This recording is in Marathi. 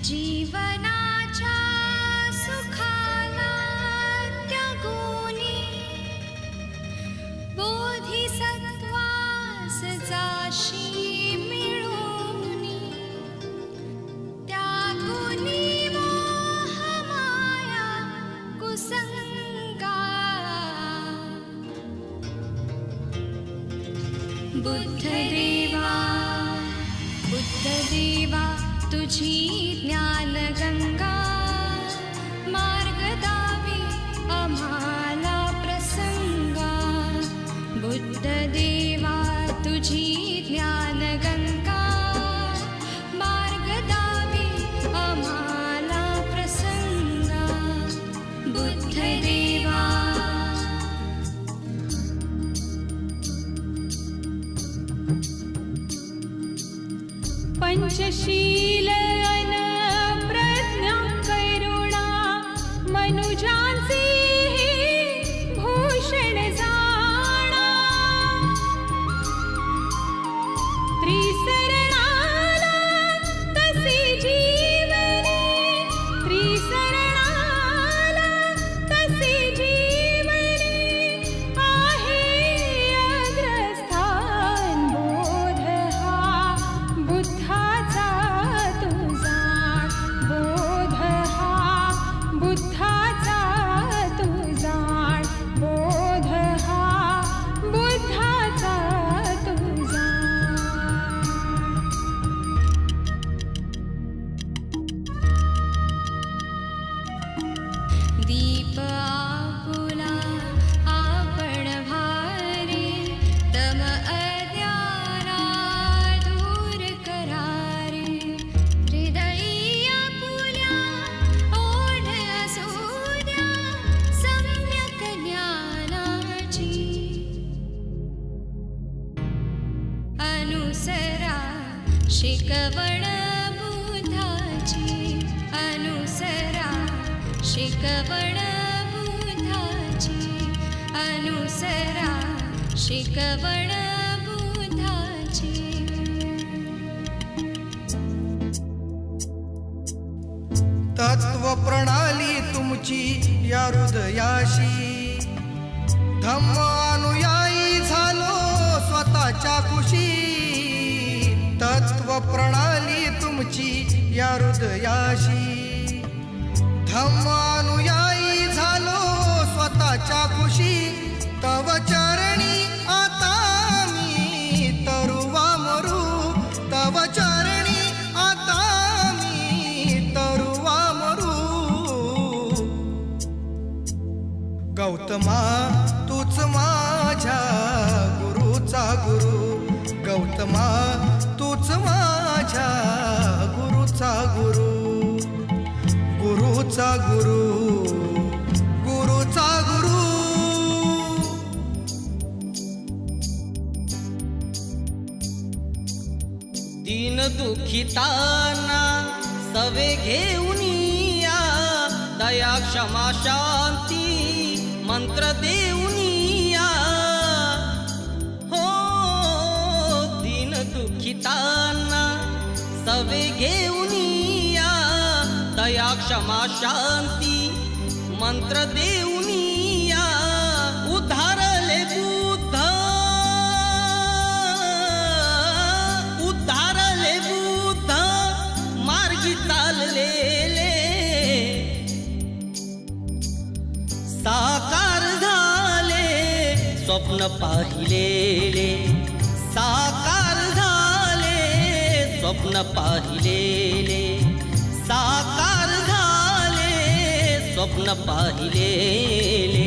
जीवनाच्या सुखाला त्यागुनी बोधिसत्वास जाशी मिळूनी त्यागुनी मोहमाया कुसंगा बुद्धदेवा बुद्धदेवा तुझी ज्ञानगंगा मार्ग दावी आम्हाला प्रसंगा बुद्धदेवा तुझी ज्ञानगंगा मार्ग दावी आम्हाला प्रसंगा बुद्धदेवा पंचशील अन प्रज्ञा करुणा मनुजांचे भूषण जाणा त्रिसरणाला तसे जीवने त्रिसरणाला तसे जीवने आहे अग्रस्थान बोध हा बुद्धाचा तुझा बोध हा बुद्धाचा तुझा बोध हा बुद्धाचा तुझा दीप आपुला आपण भारी तम अज्ञाना दूर करारे हृदयी आपुल्या ओढ असुद्या सम्यक ज्ञानाची अनुसरा शिकवण बुद्धाची अनुसरा शिकवण बुद्धाची अनुसरा शिकवण बुद्धाची तत्व प्रणाली तुमची या हृदयाशी धम्म अनुयायी झालो स्वतःच्या खुशी तत्व प्रणाली तुमची या हृदयाशी धम्म अनुयायी झालो स्वतःच्या खुशी तव चरणी आता मी तरुवा मरू तव चरणी आता मी तरुवा मरू गौतमा तूच माझ्या गुरुचा गुरु गौतमा तूच माझ्या गुरुचा गुरु गुरुचा गुरु गुरुचा गुरु दीन दुखितांना सवे घेऊन या दया क्षमा शांती मंत्र देऊन या हो दीन दुखितांना सवे घेऊन या दया क्षमा शांती मंत्र देऊन या उद्धारले बुद्ध उद्धारले बुद्ध मार्गी चाललेले साकार झाले स्वप्न पाहिलेले साकार झाले स्वप्न पाहिलेले साकार झाले स्वप्न पाहिलेले